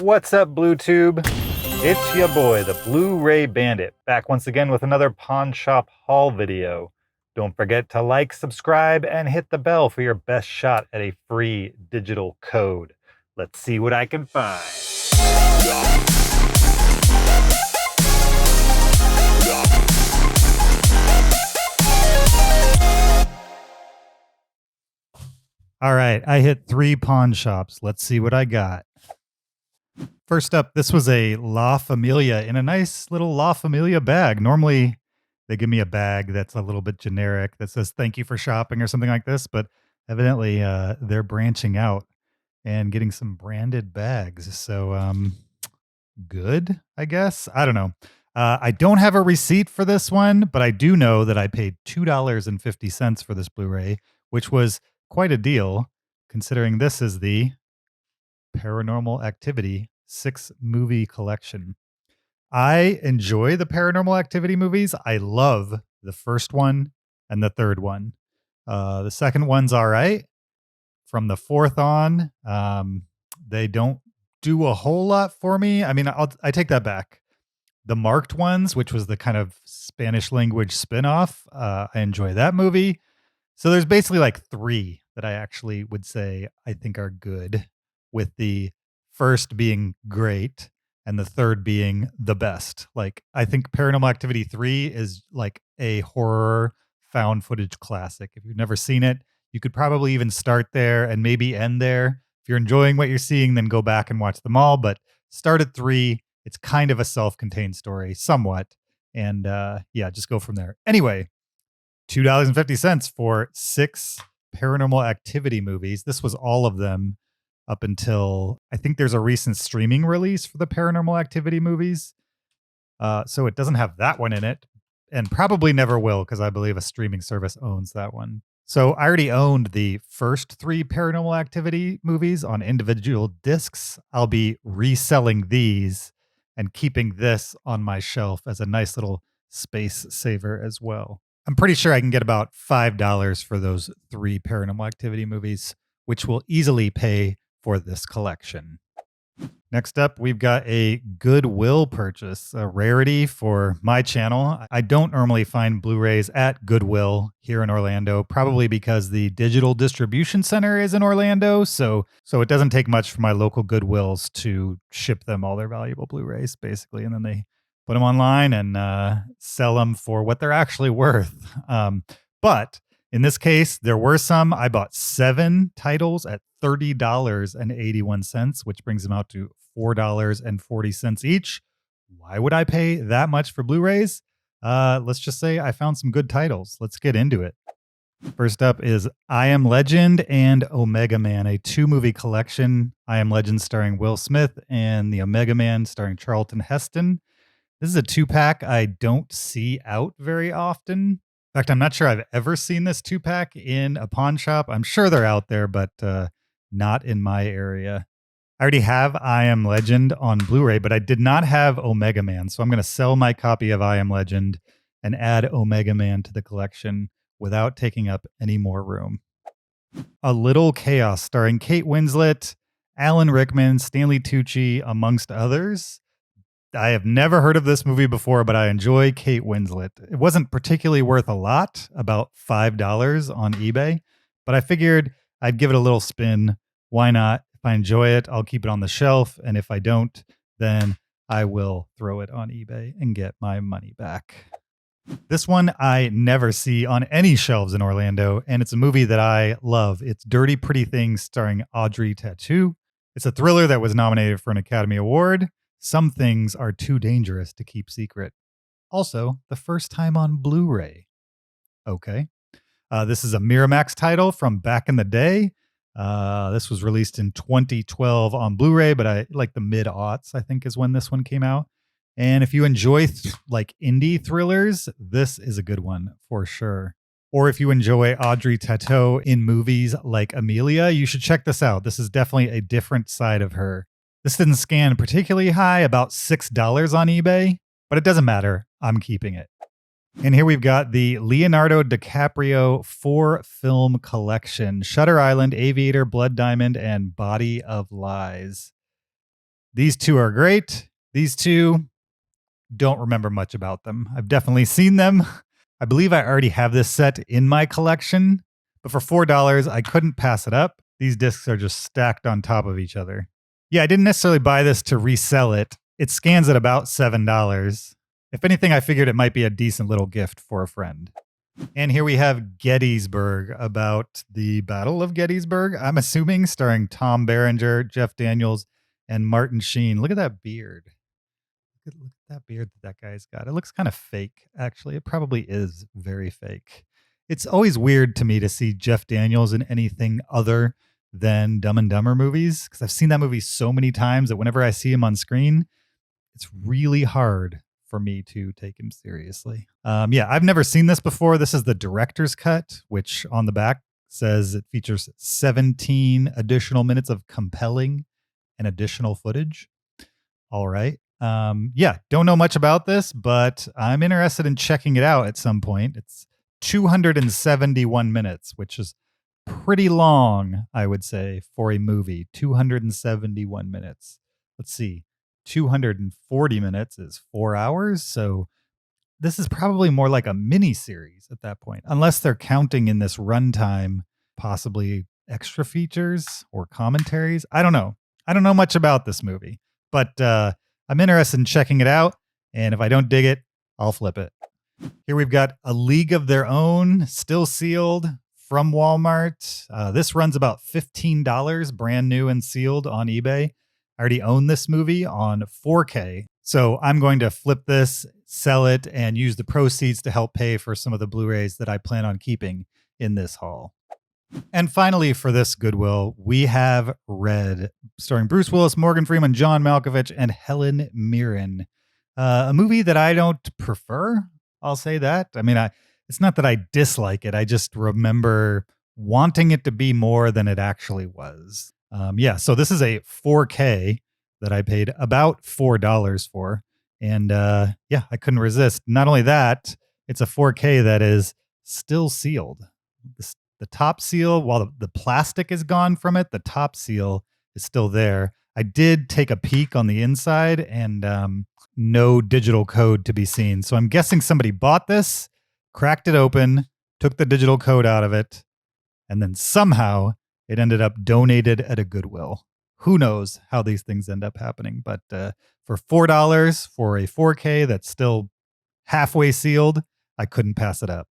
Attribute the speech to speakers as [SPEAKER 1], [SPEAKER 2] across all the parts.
[SPEAKER 1] What's up, BlueTube? It's your boy, the Blu-ray Bandit, back once again with another pawn shop haul video. Don't forget to like, subscribe, and hit the bell for your best shot at a free digital code. Let's see what I can find. All right, I hit 3 pawn shops. Let's see what I got. First up, this was a La Familia in a nice little La Familia bag. Normally, they give me a bag that's a little bit generic that says thank you for shopping or something like this, but evidently they're branching out and getting some branded bags. So good, I guess. I don't know. I don't have a receipt for this one, but I do know that I paid $2.50 for this Blu-ray, which was quite a deal considering this is the Paranormal Activity 6-movie collection. I enjoy the Paranormal Activity movies. I love the first one and the third one. The second one's all right. From the fourth on, they don't do a whole lot for me. I mean, I take that back. The marked ones, which was the kind of Spanish language spinoff, I enjoy that movie. So there's basically like 3 that I actually would say I think are good, with the first being great and the third being the best. Like, I think Paranormal Activity 3 is like a horror found footage classic. If you've never seen it, you could probably even start there and maybe end there. If you're enjoying what you're seeing, then go back and watch them all. But start at 3. It's kind of a self-contained story, somewhat. And yeah, just go from there. Anyway, $2.50 for 6 Paranormal Activity movies. This was all of them up until I think there's a recent streaming release for the Paranormal Activity movies. So it doesn't have that one in it, and probably never will, because I believe a streaming service owns that one. So I already owned the first 3 Paranormal Activity movies on individual discs. I'll be reselling these and keeping this on my shelf as a nice little space saver as well. I'm pretty sure I can get about $5 for those 3 Paranormal Activity movies, which will easily pay for this collection. Next up, we've got a Goodwill purchase, a rarity for my channel. I don't normally find Blu-rays at Goodwill here in Orlando, probably because the digital distribution center is in Orlando. So it doesn't take much for my local Goodwills to ship them all their valuable Blu-rays, basically. And then they put them online and sell them for what they're actually worth. But in this case, there were some. I bought 7 titles at $30.81, which brings them out to $4.40 each. Why would I pay that much for Blu-rays? Let's just say I found some good titles. Let's get into it. First up is I Am Legend and Omega Man, a 2-movie collection. I Am Legend starring Will Smith and the Omega Man starring Charlton Heston. This is a 2-pack I don't see out very often. In fact, I'm not sure I've ever seen this 2-pack in a pawn shop. I'm sure they're out there, but not in my area. I already have I Am Legend on Blu-ray, but I did not have Omega Man. So I'm going to sell my copy of I Am Legend and add Omega Man to the collection without taking up any more room. A Little Chaos starring Kate Winslet, Alan Rickman, Stanley Tucci, amongst others. I have never heard of this movie before, but I enjoy Kate Winslet. It wasn't particularly worth a lot, about $5 on eBay, but I figured I'd give it a little spin. Why not? If I enjoy it, I'll keep it on the shelf, and if I don't, then I will throw it on eBay and get my money back. This one I never see on any shelves in Orlando, and it's a movie that I love. It's Dirty Pretty Things starring Audrey Tautou. It's a thriller that was nominated for an Academy Award. Some things are too dangerous to keep secret. Also, the first time on Blu-ray. Okay. This is a Miramax title from back in the day. This was released in 2012 on Blu-ray, but I like the mid-aughts, I think, is when this one came out. And if you enjoy like indie thrillers, this is a good one for sure. Or if you enjoy Audrey Tautou in movies like Amelia, you should check this out. This is definitely a different side of her. This didn't scan particularly high, about $6 on eBay, but it doesn't matter. I'm keeping it. And here we've got the Leonardo DiCaprio 4-film collection: Shutter Island, Aviator, Blood Diamond, and Body of Lies. These two are great. These two, don't remember much about them. I've definitely seen them. I believe I already have this set in my collection, but for $4, I couldn't pass it up. These discs are just stacked on top of each other. Yeah, I didn't necessarily buy this to resell it. It scans at about $7. If anything, I figured it might be a decent little gift for a friend. And here we have Gettysburg, about the Battle of Gettysburg, I'm assuming, starring Tom Berenger, Jeff Daniels, and Martin Sheen. Look at that beard. Look at that beard that guy's got. It looks kind of fake, actually. It probably is very fake. It's always weird to me to see Jeff Daniels in anything other than Dumb and Dumber movies, because I've seen that movie so many times that whenever I see him on screen, it's really hard for me to take him seriously. Yeah, I've never seen this before. This is the director's cut, which on the back says it features 17 additional minutes of compelling and additional footage. All right. Yeah, don't know much about this, but I'm interested in checking it out at some point. It's 271 minutes, which is pretty long, I would say, for a movie. 271 minutes. Let's see. 240 minutes is 4 hours. So this is probably more like a mini series at that point, unless they're counting in this runtime, possibly extra features or commentaries. I don't know. I don't know much about this movie, but I'm interested in checking it out. And if I don't dig it, I'll flip it. Here we've got A League of Their Own, still sealed from Walmart. This runs about $15, brand new and sealed on eBay. I already own this movie on 4K. So I'm going to flip this, sell it, and use the proceeds to help pay for some of the Blu-rays that I plan on keeping in this haul. And finally, for this Goodwill, we have Red, starring Bruce Willis, Morgan Freeman, John Malkovich, and Helen Mirren. A movie that I don't prefer, I'll say that. I mean, it's not that I dislike it. I just remember wanting it to be more than it actually was. Yeah, so this is a 4K that I paid about $4 for. And yeah, I couldn't resist. Not only that, it's a 4K that is still sealed. The top seal, while the plastic is gone from it, the top seal is still there. I did take a peek on the inside, and no digital code to be seen. So I'm guessing somebody bought this, cracked it open, took the digital code out of it, and then somehow it ended up donated at a Goodwill. Who knows how these things end up happening? But for $4 for a 4K that's still halfway sealed, I couldn't pass it up.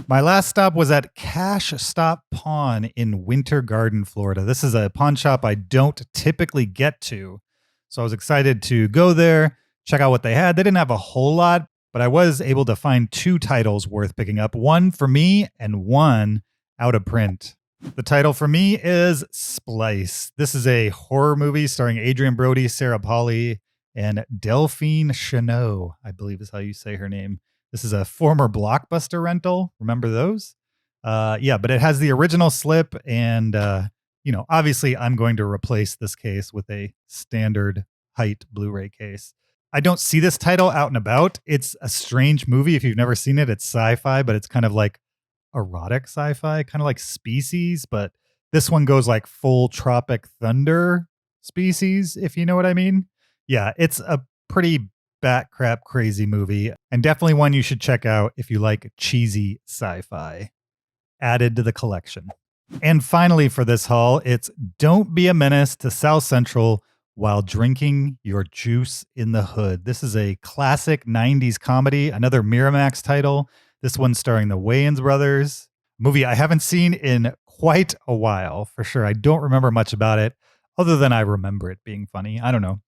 [SPEAKER 1] My last stop was at Cash Stop Pawn in Winter Garden, Florida. This is a pawn shop I don't typically get to. So I was excited to go there, check out what they had. They didn't have a whole lot, but I was able to find 2 titles worth picking up. One for me and one out of print. The title for me is Splice. This is a horror movie starring Adrian Brody, Sarah Polley, and Delphine Chanot, I believe is how you say her name. This is a former Blockbuster rental. Remember those? Yeah, but it has the original slip, and obviously I'm going to replace this case with a standard height Blu-ray case. I don't see this title out and about. It's a strange movie. If you've never seen it, it's sci-fi, but it's kind of like erotic sci-fi, kind of like Species, but this one goes like full Tropic Thunder Species, if you know what I mean. Yeah, it's a pretty bat crap crazy movie, and definitely one you should check out if you like cheesy sci-fi. Added to the collection. And finally for this haul, it's Don't Be a Menace to South Central While Drinking Your Juice in the Hood. This is a classic 90s comedy, another Miramax title. This one starring the Wayans brothers. Movie I haven't seen in quite a while, for sure. I don't remember much about it, other than I remember it being funny. I don't know.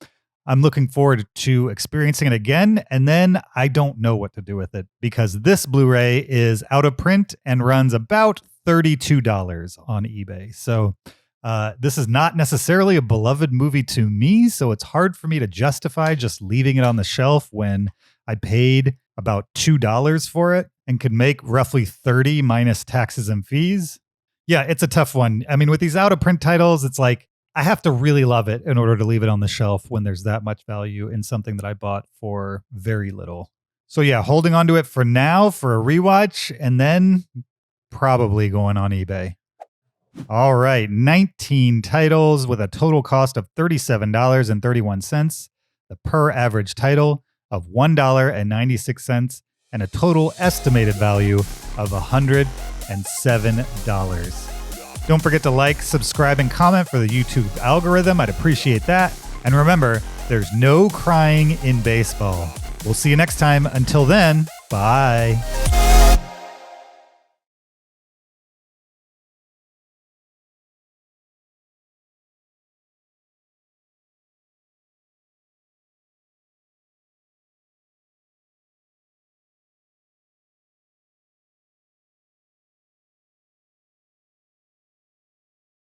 [SPEAKER 1] I'm looking forward to experiencing it again, and then I don't know what to do with it, because this Blu-ray is out of print and runs about $32 on eBay. So this is not necessarily a beloved movie to me, so it's hard for me to justify just leaving it on the shelf when I paid about $2 for it and could make roughly $30 minus taxes and fees. Yeah, it's a tough one. I mean, with these out of print titles, it's like I have to really love it in order to leave it on the shelf when there's that much value in something that I bought for very little. So yeah, holding on to it for now for a rewatch, and then probably going on eBay. All right, 19 titles with a total cost of $37.31, the per average title of $1.96, and a total estimated value of $107. Don't forget to like, subscribe, and comment for the YouTube algorithm. I'd appreciate that. And remember, there's no crying in baseball. We'll see you next time. Until then, bye.